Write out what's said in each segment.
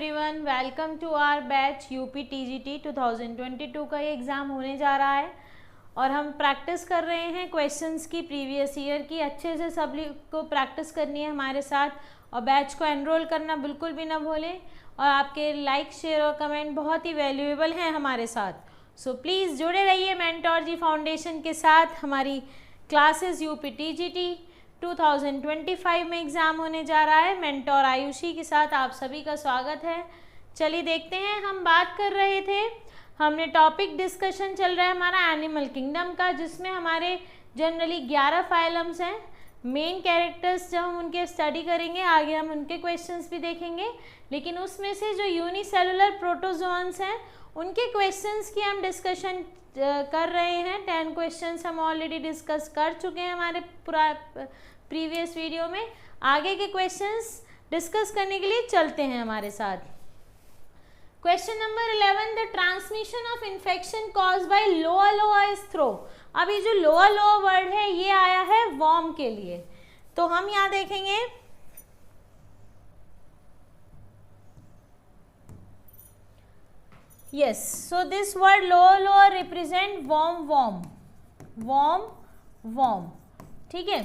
Everyone, welcome to our batch UP TGT 2022 का ये exam होने जा रहा है और हम प्रैक्टिस कर रहे हैं क्वेश्चंस की, प्रीवियस ईयर की। अच्छे से सभी को प्रैक्टिस करनी है हमारे साथ और बैच को एनरोल करना बिल्कुल भी ना भूलें। और आपके लाइक, शेयर और कमेंट बहुत ही वैल्यूएबल हैं हमारे साथ। सो प्लीज़ जुड़े रहिए मेंटोर जी फाउंडेशन के साथ। हमारी क्लासेस यूपी टीजीटी 2025 में एग्ज़ाम होने जा रहा है। मेंटोर आयुषी के साथ आप सभी का स्वागत है। चलिए देखते हैं, हम बात कर रहे थे, हमने टॉपिक डिस्कशन चल रहा है हमारा एनिमल किंगडम का, जिसमें हमारे जनरली 11 फाइलम्स हैं। मेन कैरेक्टर्स जब हम उनके स्टडी करेंगे, आगे हम उनके क्वेश्चंस भी देखेंगे, लेकिन उसमें से जो यूनिसेलुलर प्रोटोजोन्स हैं उनके क्वेश्चंस की हम डिस्कशन कर रहे हैं। 10 क्वेश्चंस हम ऑलरेडी डिस्कस कर चुके हैं हमारे प्रीवियस वीडियो में। आगे के क्वेश्चंस डिस्कस करने के लिए चलते हैं हमारे साथ। Question number 11, the transmission of infection caused by lower lower is through. अब ये जो लोअर लोअर वर्ड है ये आया है वॉर्म के लिए, तो हम यहाँ देखेंगे yes, so this word lower lower represent worm। ठीक है,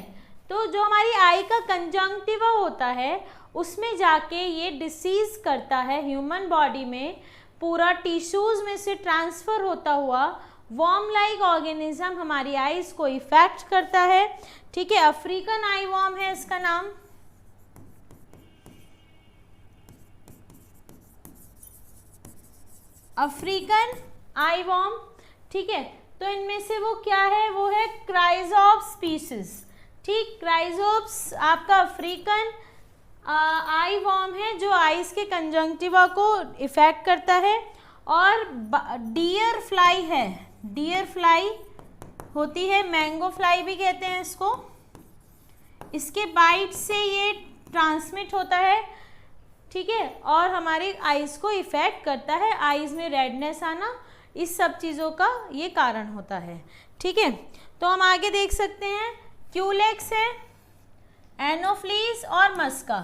तो जो हमारी आई का कंजंक्टिवा होता है उसमें जाके ये डिसीज करता है ह्यूमन बॉडी में, पूरा टिश्यूज में से ट्रांसफर होता हुआ वॉर्म लाइक ऑर्गेनिज्म हमारी आईज को इफेक्ट करता है। ठीक है, अफ्रीकन आई वॉर्म है इसका नाम। अफ्रीकन आई वॉर्म। ठीक है, तो इनमें से वो क्या है, वो है क्राइजोप्स स्पीशीज। ठीक, क्राइजोप्स आपका अफ्रीकन आई वॉर्म है जो आइस के कंजंक्टिवा को इफेक्ट करता है। और डियर फ्लाई है, डियर फ्लाई होती है, मैंगो फ्लाई भी कहते हैं इसको। इसके बाइट से ये ट्रांसमिट होता है। ठीक है, और हमारी आइज़ को इफ़ेक्ट करता है, आइज़ में रेडनेस आना, इस सब चीज़ों का ये कारण होता है। ठीक है, तो हम आगे देख सकते हैं, क्यूलेक्स है, एनोफ्लीस और मस्का।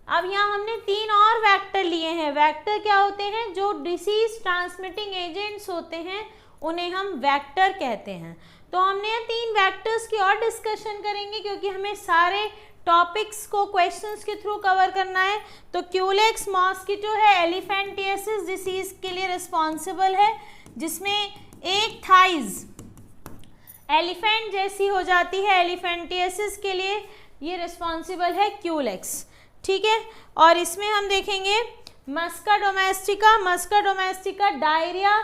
अब यहाँ हमने 3 और वेक्टर लिए हैं। वेक्टर क्या होते हैं, जो डिसीज ट्रांसमिटिंग एजेंट्स होते हैं उन्हें हम वेक्टर कहते हैं। तो हमने ये 3 वेक्टर्स की और डिस्कशन करेंगे क्योंकि हमें सारे टॉपिक्स को क्वेश्चंस के थ्रू कवर करना है। तो क्यूलेक्स मॉस्किटो है, एलिफेंटियासिस डिसीज के लिए रिस्पॉन्सिबल है, जिसमें एक थाइज एलिफेंट जैसी हो जाती है, एलिफेंटियासिस के लिए ये रिस्पॉन्सिबल है क्यूलेक्स। ठीक है, और इसमें हम देखेंगे मस्का डोमेस्टिका। मस्का डोमेस्टिका डायरिया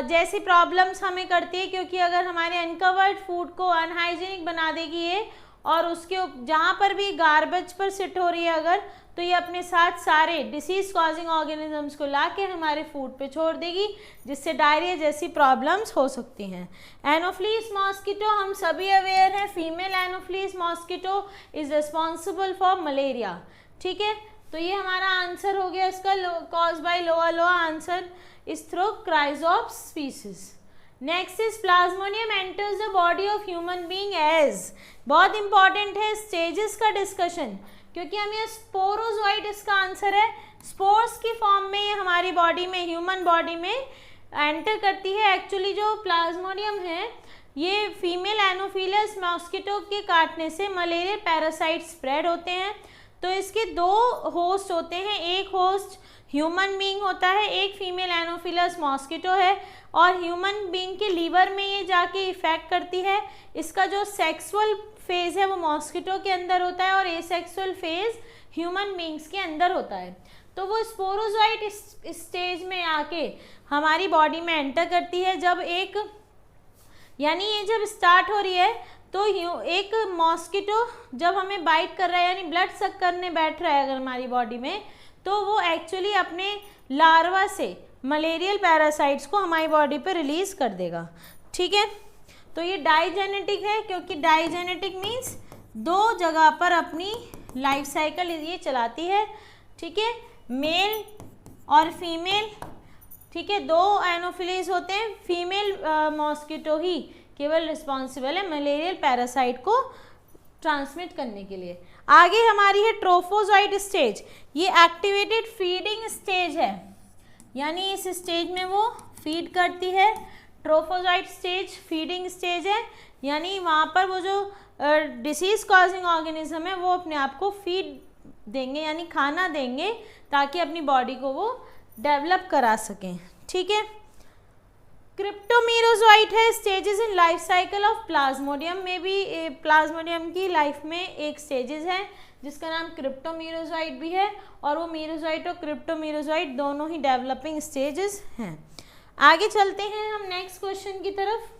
जैसी प्रॉब्लम्स हमें करती है, क्योंकि अगर हमारे अनकवर्ड फूड को अनहाइजीनिक बना देगी ये, और उसके जहाँ पर भी गार्बेज पर सिट हो रही है अगर, तो ये अपने साथ सारे डिसीज कॉजिंग ऑर्गेनिजम्स को लाके हमारे फूड पे छोड़ देगी, जिससे डायरिया जैसी प्रॉब्लम्स हो सकती हैं। एनोफ्लीस मॉस्किटो, हम सभी अवेयर हैं, female anopheles mosquito is responsible for malaria. ठीक है, तो ये हमारा आंसर हो गया इसका, cause by lower lower, answer is through chrysops species. Next is plasmodium enters the body of human being as. बहुत इंपॉर्टेंट है स्टेजेस का डिस्कशन, क्योंकि हम ये स्पोरोजोइट इसका आंसर है। स्पोर्स की फॉर्म में ये हमारी बॉडी में, ह्यूमन बॉडी में एंटर करती है। एक्चुअली जो प्लाज्मोनियम है ये फीमेल एनोफिलस मॉस्किटो के काटने से मलेरिया पैरासाइट स्प्रेड होते हैं। तो इसके 2 होस्ट होते हैं, एक होस्ट ह्यूमन बीइंग होता है, एक फीमेल एनोफिलस मॉस्किटो है, और ह्यूमन बीइंग के लीवर में ये जाके इफेक्ट करती है। इसका जो सेक्सुअल फेज है वो मॉस्किटो के अंदर होता है और एसेक्सुअल फेज ह्यूमन बीइंग्स के अंदर होता है। तो वो स्पोरोजोइट स्टेज में आके हमारी बॉडी में एंटर करती है। जब एक, यानी ये जब स्टार्ट हो रही है तो एक मॉस्किटो जब हमें बाइट कर रहा है, यानी ब्लड सक करने बैठ रहा है अगर हमारी बॉडी में, तो वो एक्चुअली अपने लार्वा से मलेरियल पैरासाइट्स को हमारी बॉडी पे रिलीज कर देगा। ठीक है, तो ये डाइजेनेटिक है, क्योंकि डाइजेनेटिक मीन्स 2 जगह पर अपनी लाइफ साइकिल ये चलाती है। ठीक है, मेल और फीमेल। ठीक है, 2 एनोफिलीज होते हैं, फीमेल मॉस्किटो ही केवल रिस्पॉन्सिबल है मलेरियल पैरासाइट को ट्रांसमिट करने के लिए। आगे हमारी है ट्रोफोजॉइड स्टेज, ये एक्टिवेटेड फीडिंग स्टेज है, यानी इस स्टेज में वो फीड करती है। ट्रोफोजॉइड स्टेज फीडिंग स्टेज है, यानी वहाँ पर वो जो डिसीज कॉजिंग ऑर्गेनिज्म है वो अपने आप को फीड देंगे, यानी खाना देंगे ताकि अपनी बॉडी को वो डेवलप करा सकें। ठीक है। क्रिप्टोमीरोजोइट है stages in life cycle of Plasmodium में भी, प्लाज्मोडियम की लाइफ में एक स्टेजेस है जिसका नाम क्रिप्टोमीरोजोइट भी है, और वो मीरोजोइट और क्रिप्टोमीरोजोइट दोनों ही डेवलपिंग स्टेजेस हैं। आगे चलते हैं हम नेक्स्ट क्वेश्चन की तरफ।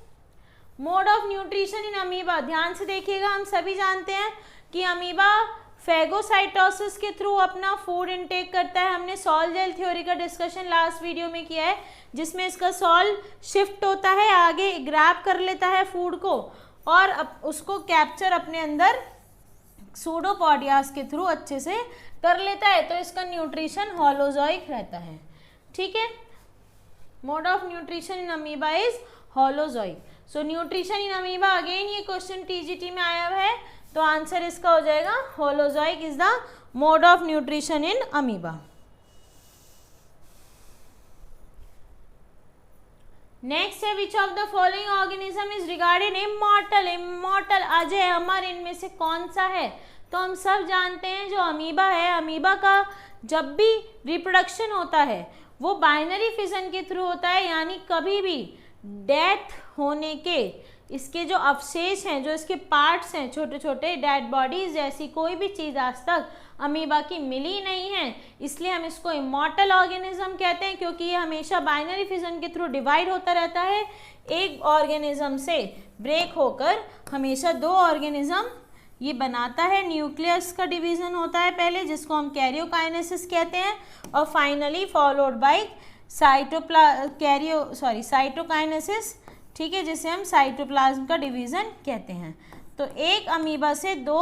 Mode of nutrition in amoeba, ध्यान से देखिएगा। हम सभी जानते हैं कि अमीबा फेगोसाइटोसिस के थ्रू अपना फूड इनटेक करता है। हमने सॉल जेल थ्योरी का डिस्कशन लास्ट वीडियो में किया है, जिसमें इसका सॉल शिफ्ट होता है, आगे ग्रैब कर लेता है फूड को और उसको कैप्चर अपने अंदर सूडोपोडियास के थ्रू अच्छे से कर लेता है, तो इसका न्यूट्रिशन होलोजोइक रहता है। ठीक है। Mode of nutrition in amoeba is holozoic. So nutrition in amoeba, again ये क्वेश्चन टीजीटी में आया हुआ है, तो आंसर इसका हो जाएगा holozoic is the mode of nutrition in amoeba. Next है which of the following organism is regarded immortal. Immortal, अजय अमर, इनमें से कौन सा है? तो हम सब जानते हैं जो अमीबा है, अमीबा का जब भी रिप्रोडक्शन होता है वो बाइनरी फिजन के थ्रू होता है, यानी कभी भी डेथ होने के इसके जो अवशेष हैं, जो इसके पार्ट्स हैं, छोटे छोटे डेड बॉडीज जैसी कोई भी चीज़ आज तक अमीबा की मिली नहीं है, इसलिए हम इसको इमॉर्टल ऑर्गेनिज्म कहते हैं, क्योंकि ये हमेशा बाइनरी फिजन के थ्रू डिवाइड होता रहता है। एक ऑर्गेनिज्म से ब्रेक होकर हमेशा दो ऑर्गेनिज्म ये बनाता है। न्यूक्लियस का डिवीजन होता है पहले, जिसको हम कैरियोकाइनेसिस कहते हैं, और फाइनली फॉलोड बाय साइटोकाइनेसिस, ठीक है, जिसे हम साइटोप्लाज्म का डिवीजन कहते हैं। तो एक अमीबा से दो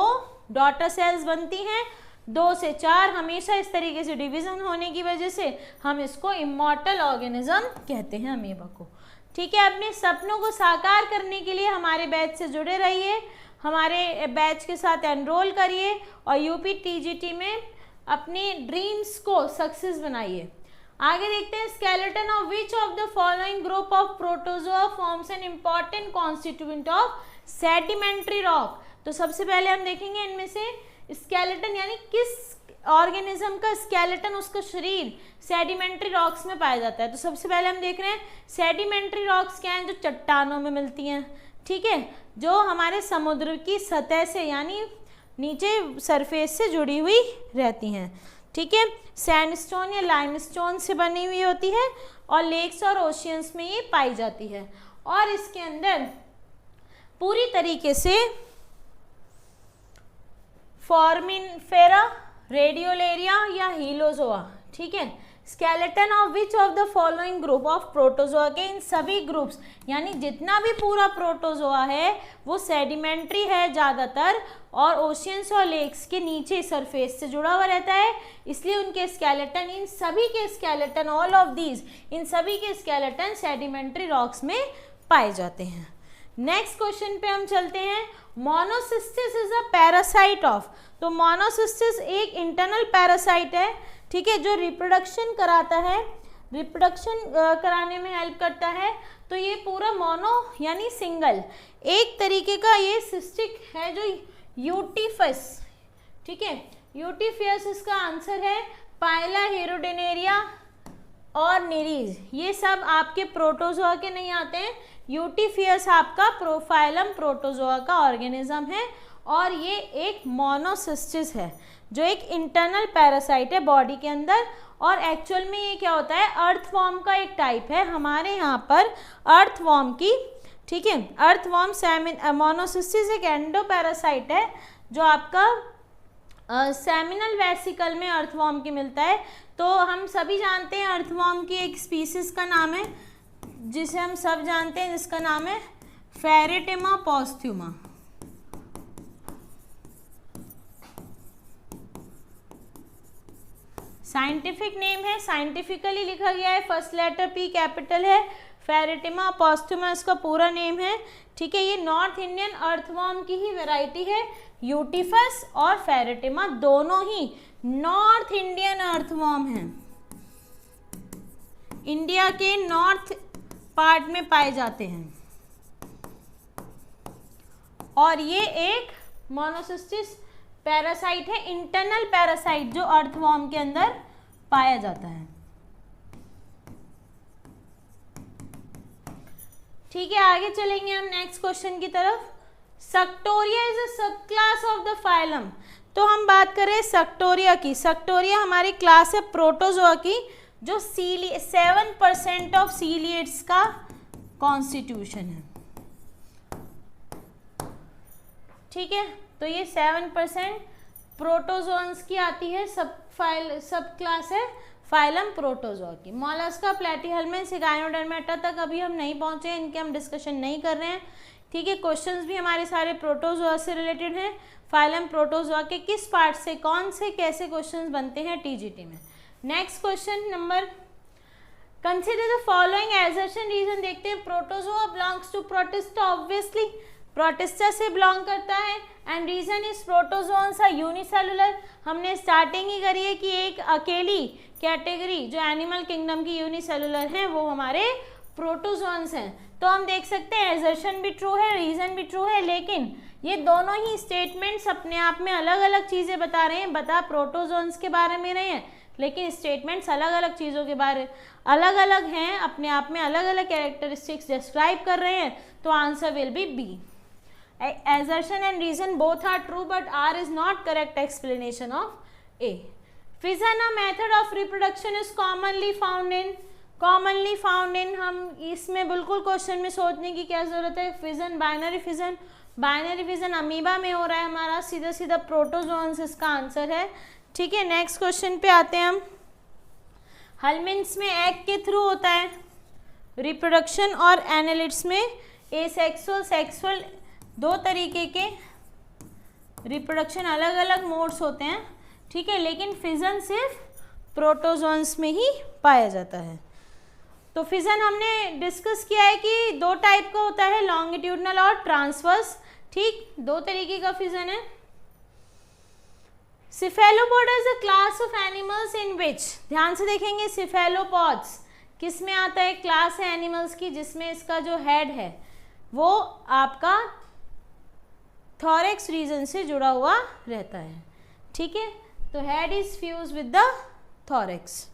डॉटर सेल्स बनती हैं, 2 से 4, हमेशा इस तरीके से डिवीजन होने की वजह से हम इसको इमॉर्टल ऑर्गेनिज्म कहते हैं अमीबा को। ठीक है। अपने सपनों को साकार करने के लिए हमारे बैच से जुड़े रहिए, हमारे बैच के साथ एनरोल करिए और यूपी टीजीटी में अपनी ड्रीम्स को सक्सेस बनाइए। आगे देखते हैं skeleton of which of the following group of protozoa forms an important constituent of sedimentary rock. तो सबसे पहले हम देखेंगे इनमें से स्केलेटन, यानी किस ऑर्गेनिज्म का स्केलेटन, उसका शरीर सेडिमेंट्री रॉक्स में पाया जाता है। तो सबसे पहले हम देख रहे हैं सेडिमेंट्री रॉक्स क्या हैं, जो चट्टानों में मिलती हैं। ठीक है, जो हमारे समुद्र की सतह से यानी नीचे सरफेस से जुड़ी हुई रहती हैं। ठीक है, सैंडस्टोन या लाइमस्टोन से बनी हुई होती है और लेक्स और ओशियंस में ये पाई जाती है, और इसके अंदर पूरी तरीके से फॉर्मिनफेरा, रेडियोलेरिया या हीलोजोआ। ठीक है। Skeleton of which of the following group of protozoa, के इन सभी ग्रुप्स, यानी जितना भी पूरा प्रोटोजोआ है वो सेडिमेंट्री है ज़्यादातर, और ओशियंस और लेक्स के नीचे सरफेस से जुड़ा हुआ रहता है, इसलिए उनके स्केलेटन, इन सभी के स्केलेटन, ऑल ऑफ दीज, इन सभी के स्केलेटन सेडिमेंट्री रॉक्स में पाए जाते हैं। नेक्स्ट क्वेश्चन पे हम चलते हैं। Monocystis is a parasite of. तो मोनोसिस्टिस एक इंटरनल पैरासाइट है, ठीक है, जो रिप्रोडक्शन कराता है, रिप्रोडक्शन कराने में हेल्प करता है। तो ये पूरा मोनो यानी सिंगल एक तरीके का ये सिस्टिक है जो यूटीफस। ठीक है, यूटीफियस इसका आंसर है। पाइला, हेरोडेनेरिया और निरीज, ये सब आपके प्रोटोजोआ के नहीं आते हैं। यूटीफियस आपका प्रोफाइलम प्रोटोजोआ का ऑर्गेनिज्म है, और ये एक मोनोसिस्टिस है जो एक इंटरनल पैरासाइट है बॉडी के अंदर, और एक्चुअल में ये क्या होता है, अर्थवॉर्म का एक टाइप है हमारे यहाँ पर अर्थवॉर्म की। ठीक है, अर्थवॉर्म मोनोसिस्टिस एक एंडोपैरासाइट है जो आपका सेमिनल वेसिकल में अर्थवॉर्म की मिलता है। तो हम सभी जानते हैं अर्थवॉर्म की एक स्पीसीज का नाम है जिसे हम सब जानते हैं, जिसका नाम है फेरेटिमा पोस्थ्यूमा। साइंटिफिक नेम है, साइंटिफिकली लिखा गया है, फर्स्ट लेटर पी कैपिटल है, फेरेटिमा पोस्थ्यूमा इसका पूरा नेम है। ठीक है, ये नॉर्थ इंडियन अर्थवॉर्म की ही वैरायटी है, यूटिफस और फेरेटिमा दोनों ही नॉर्थ इंडियन अर्थवॉर्म हैं, इंडिया के नॉर्थ पार्ट में पाए जाते हैं, और ये एक मोनोसिस्टिस पैरासाइट है, इंटरनल पैरासाइट जो अर्थवॉर्म के अंदर पाया जाता है। ठीक है, आगे चलेंगे हम नेक्स्ट क्वेश्चन की तरफ। सक्टोरिया इज अ सब क्लास ऑफ द फाइलम। तो हम बात करें सक्टोरिया की। सक्टोरिया हमारी क्लास है प्रोटोजोआ की, जो 7% ऑफ सीलिएट्स का कॉन्स्टिट्यूशन है। ठीक है, तो ये 7% प्रोटोजोन्स की आती है, सब क्लास है फाइलम प्रोटोजोआ की। मोलस्का, प्लैटीहेल्मिन्थ, गायनोडर्मेटा तक अभी हम नहीं पहुंचे, इनके हम डिस्कशन नहीं कर रहे हैं। ठीक है, क्वेश्चंस भी हमारे सारे प्रोटोजोआ से रिलेटेड हैं। फाइलम प्रोटोजोआ के किस पार्ट से कौन से कैसे क्वेश्चंस बनते हैं टीजीटी में। Next question number, consider the following assertion reason. देखते हैं, protozoa belongs to protista, obviously protista से बिलोंग करता है, and reason is protozoans are unicellular. हमने स्टार्टिंग ही करी है कि एक अकेली कैटेगरी जो एनिमल किंगडम की यूनिसेलुलर हैं वो हमारे प्रोटोजोन्स हैं। तो हम देख सकते हैं एजर्शन भी ट्रू है, रीजन भी ट्रू है, लेकिन ये दोनों ही स्टेटमेंट्स अपने आप में अलग अलग चीज़ें बता रहे हैं। बता प्रोटोजोन्स के बारे में रहे हैं, लेकिन स्टेटमेंट्स अलग अलग चीज़ों के बारे अलग अलग हैं, अपने आप में अलग अलग कैरेक्टरिस्टिक्स डिस्क्राइब कर रहे हैं। तो answer will be B. Assertion and reason both are true, but R is not correct explanation of A. Fission, a method of reproduction, is commonly found in हम इसमें बिल्कुल क्वेश्चन में सोचने की क्या जरूरत है। फिजन, बाइनरी फिजन अमीबा में हो रहा है हमारा, सीधा सीधा प्रोटोजोन्स इसका आंसर है। ठीक है, नेक्स्ट क्वेश्चन पे आते हैं हम। हेल्मिन्थ्स में एग के थ्रू होता है रिप्रोडक्शन, और एनालिड्स में एसेक्सुअल, सेक्सुअल, दो तरीके के रिप्रोडक्शन, अलग अलग मोड्स होते हैं। ठीक है, लेकिन फिजन सिर्फ प्रोटोजोन्स में ही पाया जाता है। तो फिजन हमने डिस्कस किया है कि दो टाइप का होता है, लॉन्गिट्यूडनल और ट्रांसवर्स। ठीक, दो तरीके का फिजन है। Cephalopod is a class of animals in which, ध्यान से देखेंगे, सिफेलोपॉड्स किस में आता है, क्लास है एनिमल्स की जिसमें इसका जो हेड है वो आपका थॉरेक्स रीजन से जुड़ा हुआ रहता है। ठीक है, तो head is fused with the thorax.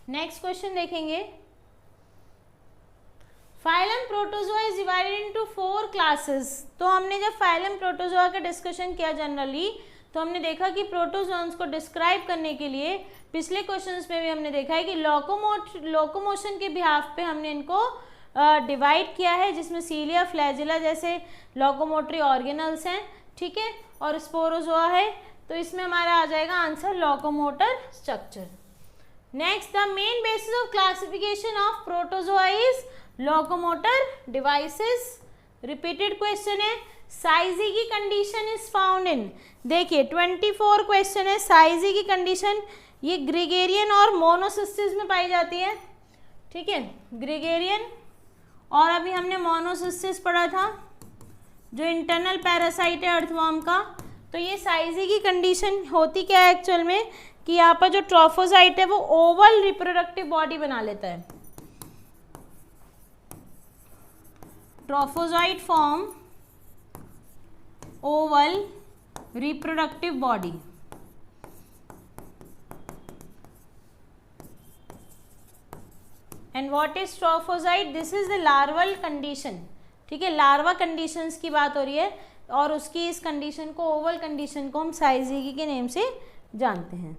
Next question देखेंगे। Phylum protozoa is divided into 4 classes. तो हमने जब फाइलम प्रोटोजोआ का डिस्कशन किया जनरली, तो हमने देखा कि प्रोटोजोन्स को डिस्क्राइब करने के लिए पिछले क्वेश्चंस में भी हमने देखा है कि लोकोमोशन के बिहाफ पे हमने इनको डिवाइड किया है, जिसमें सीलिया, फ्लैजिला जैसे लोकोमोटरी ऑर्गेनल्स हैं। ठीक है, और स्पोरोजोआ है, तो इसमें हमारा आ जाएगा answer locomotor structure. Next, the main basis of classification of protozoa is locomotor devices. Repeated question है। साइजी की कंडीशन इज फाउंड इन, देखिए 24 क्वेश्चन है। साइजी की कंडीशन ये ग्रेगेरियन और मोनोसिस्टिस में पाई जाती है। ठीक है, ग्रेगेरियन, और अभी हमने मोनोसिस्टिस पढ़ा था जो इंटरनल पैरासाइट है अर्थवॉर्म का। तो ये साइजी की कंडीशन होती क्या है एक्चुअल में, कि यहाँ पर जो ट्रोफोजाइट है वो ओवल रिप्रोडक्टिव बॉडी बना लेता है। Trophozoite form oval reproductive body. And what is trophozoite, this is the larval condition. ठीक है, लार्वा कंडीशंस की बात हो रही है, और उसकी इस कंडीशन को, ओवल कंडीशन को हम साइजिगी के नेम से जानते हैं।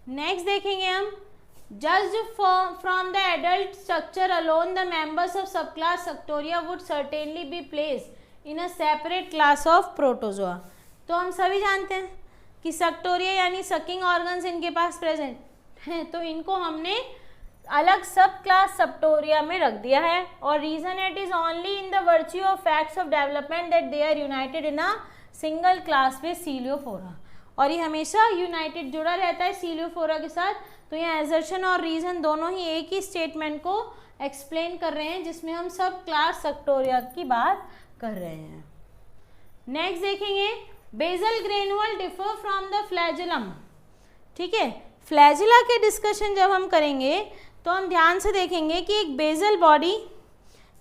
नेक्स्ट देखेंगे हम, just from the adult structure alone the members of sub class suctoria would certainly be placed in a separate class of protozoa. तो हम सभी जानते हैं कि सक्टोरिया यानी सकिंग ऑर्गन्स इनके पास प्रेजेंट हैं, तो इनको हमने अलग सब क्लास सक्टोरिया में रख दिया है। और reason it is only in the virtue of facts of development that they are united in a single class with ciliophora. और ये हमेशा यूनाइटेड जुड़ा रहता है सीलियोफोरा के साथ। तो यहाँ एजर्शन और रीजन दोनों ही एक ही स्टेटमेंट को एक्सप्लेन कर रहे हैं, जिसमें हम सब क्लास फैक्टोरियल की बात कर रहे हैं। नेक्स्ट देखेंगे, basal granule differ from the flagellum. ठीक है, फ्लैजिला के डिस्कशन जब हम करेंगे तो हम ध्यान से देखेंगे कि एक बेसल बॉडी,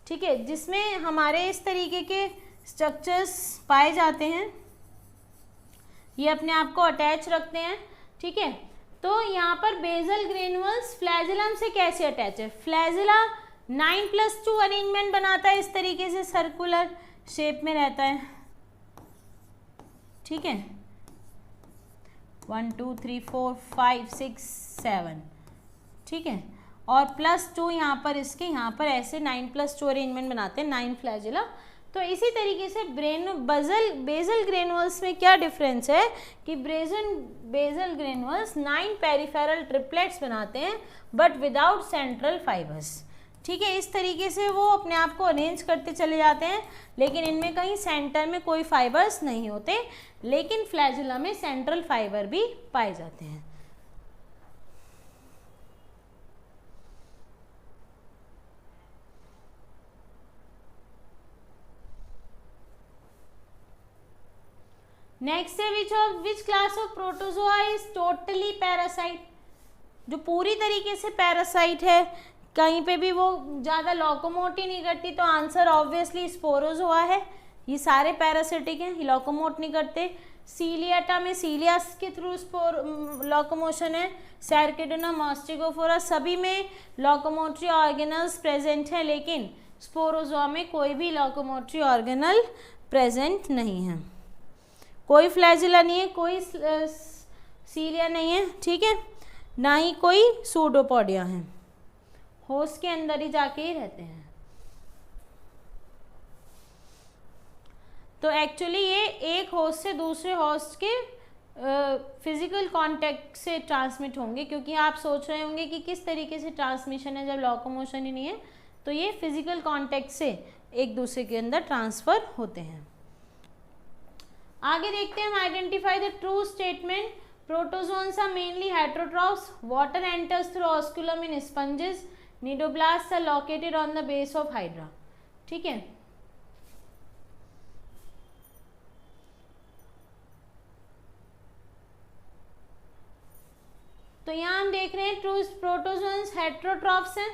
ठीक है, जिसमें हमारे इस तरीके के स्ट्रक्चर्स पाए जाते हैं, ये अपने आप को अटैच रखते हैं। ठीक है, तो यहाँ पर बेसल ग्रेनुल्स फ्लैजिलम से कैसे अटैच है? फ्लैजिला 9+2 अरेंजमेंट बनाता है, इस तरीके से सर्कुलर शेप में रहता है। ठीक है, 1 2 3 4 5 6 7, ठीक है, और +2 यहाँ पर इसके यहाँ पर ऐसे 9+2 अरेंजमेंट बनाते हैं, 9 फ्लैजिला। तो इसी तरीके से बेसल ग्रेनुल्स में क्या डिफरेंस है कि बेसल ग्रेनुल्स 9 पेरिफेरल ट्रिपलेट्स बनाते हैं बट विदाउट सेंट्रल फाइबर्स। ठीक है, इस तरीके से वो अपने आप को अरेंज करते चले जाते हैं, लेकिन इनमें कहीं सेंटर में कोई फाइबर्स नहीं होते, लेकिन फ्लैजिला में सेंट्रल फाइबर भी पाए जाते हैं। नेक्स्ट है which class of protozoa is totally parasite. जो पूरी तरीके से पैरासाइट है, कहीं पे भी वो ज़्यादा लोकोमोट ही नहीं करती, तो आंसर ऑब्वियसली स्पोरोजोआ है। ये सारे पैरासिटिक हैं, लोकोमोट नहीं करते। सीलियाटा में सीलियास के थ्रू लोकोमोशन है। सैरकेडोना, मास्टिगोफोरा सभी में लोकोमोटरी ऑर्गेनल्स प्रेजेंट हैं, लेकिन स्पोरोजोआ में कोई भी लोकोमोटरी ऑर्गेनल प्रेजेंट नहीं है। कोई फ्लैजिला नहीं है, कोई सीलिया नहीं है, ठीक है, ना ही कोई सूडोपोडिया है, होस्ट के अंदर ही जाके ही रहते हैं। तो एक्चुअली ये एक होस्ट से दूसरे होस्ट के फिजिकल कांटेक्ट से ट्रांसमिट होंगे, क्योंकि आप सोच रहे होंगे कि किस तरीके से ट्रांसमिशन है जब लोकोमोशन ही नहीं है। तो ये फिजिकल कांटेक्ट से एक दूसरे के अंदर ट्रांसफर होते हैं। आगे देखते हैं हम, identify the true statement. Protozoans are mainly heterotrophs, water enters through osculum in sponges, cnidoblast are located on the base of hydra. ठीक है, तो यहाँ हम देख रहे हैं ट्रू प्रोटोजोन्स हेटेरोट्रॉफ्स हैं।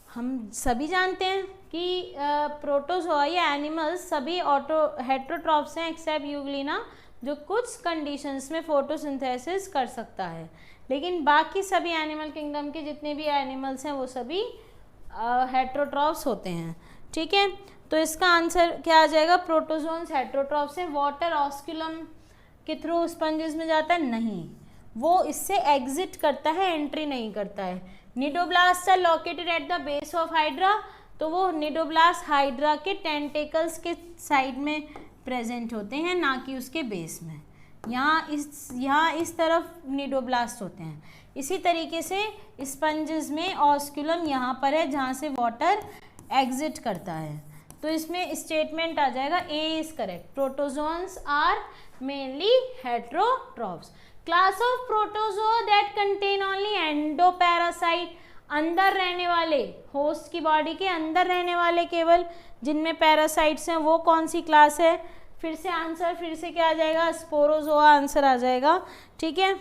हम सभी जानते हैं कि प्रोटोजोआ या एनिमल्स सभी हेटेरोट्रॉफ्स हैं एक्सेप्ट यूग्लिना, जो कुछ कंडीशंस में फोटोसिंथेसिस कर सकता है, लेकिन बाकी सभी एनिमल किंगडम के जितने भी एनिमल्स हैं वो सभी हेटेरोट्रॉफ्स होते हैं। ठीक है, तो इसका आंसर क्या आ जाएगा? प्रोटोजोन्स हेटेरोट्रॉफ्स हैं। वाटर ऑस्कुलम के थ्रू स्पंजेस में जाता है? नहीं, वो इससे एग्जिट करता है, एंट्री नहीं करता है। Cnidoblast are located at the base of hydra, तो वो निडोब्लास्ट हाइड्रा के टेंटेकल्स के साइड में प्रेजेंट होते हैं, ना कि उसके बेस में। यहाँ इस तरफ निडोब्लास्ट होते हैं। इसी तरीके से स्पंजेस में ऑस्कुलम यहाँ पर है, जहाँ से वाटर एग्जिट करता है। तो इसमें स्टेटमेंट आ जाएगा A is correct, protozoans are mainly heterotrophs. Class of protozoa that contain only endoparasite, अंदर रहने वाले, होस्ट की बॉडी के अंदर रहने वाले केवल जिनमें पैरासाइट्स हैं, वो कौन सी क्लास है? फिर से आंसर फिर से क्या आ जाएगा? स्पोरोजोआ आंसर आ जाएगा। ठीक है,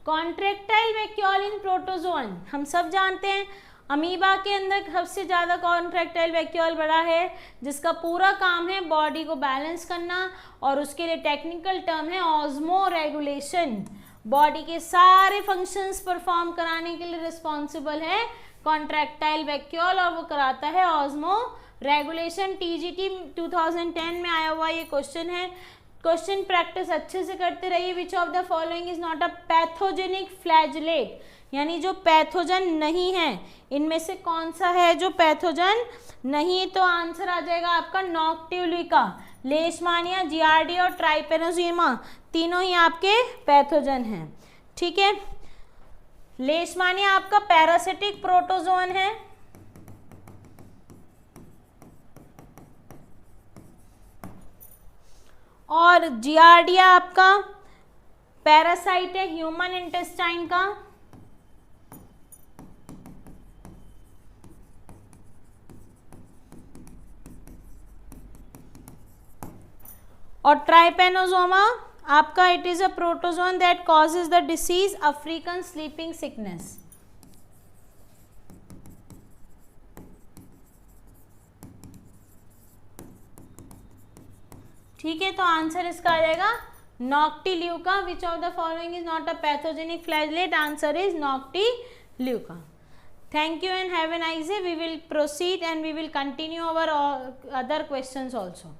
कॉन्ट्रैक्टाइल वैक्यूल इन प्रोटोजोअन, हम सब जानते हैं अमीबा के अंदर सबसे ज़्यादा कॉन्ट्रैक्टाइल वैक्यूल बड़ा है, जिसका पूरा काम है बॉडी को बैलेंस करना, और उसके लिए टेक्निकल टर्म है ऑस्मो रेगुलेशन। बॉडी के सारे फंक्शंस परफॉर्म कराने के लिए रिस्पॉन्सिबल है कॉन्ट्रैक्टाइल वैक्यूल, और वो कराता है ऑस्मो रेगुलेशन। टीजीटी 2010 में आया हुआ ये क्वेश्चन है। क्वेश्चन प्रैक्टिस अच्छे से करते रहिए। विच of the following is not a pathogenic flagellate, यानी जो पैथोजन नहीं है, इनमें से कौन सा है जो पैथोजन नहीं? तो आंसर आ जाएगा आपका नॉक्टिवलिका, लेशमानिया, जियार्डिया और ट्राइपेनोजीमा, तीनों ही आपके पैथोजन हैं। ठीक है, लेशमानिया आपका पैरासिटिक प्रोटोजोन है, और जियार्डिया आपका पैरासाइट है ह्यूमन इंटेस्टाइन का। और ट्राइपेनोसोमा आपका it is a protozoan that causes the disease African sleeping sickness. ठीक है, तो आंसर इसका आ जाएगा noctiluca. Which of the following is not a pathogenic flagellate? Answer is noctiluca. Thank you and have a nice day. We will proceed and we will continue our other questions also.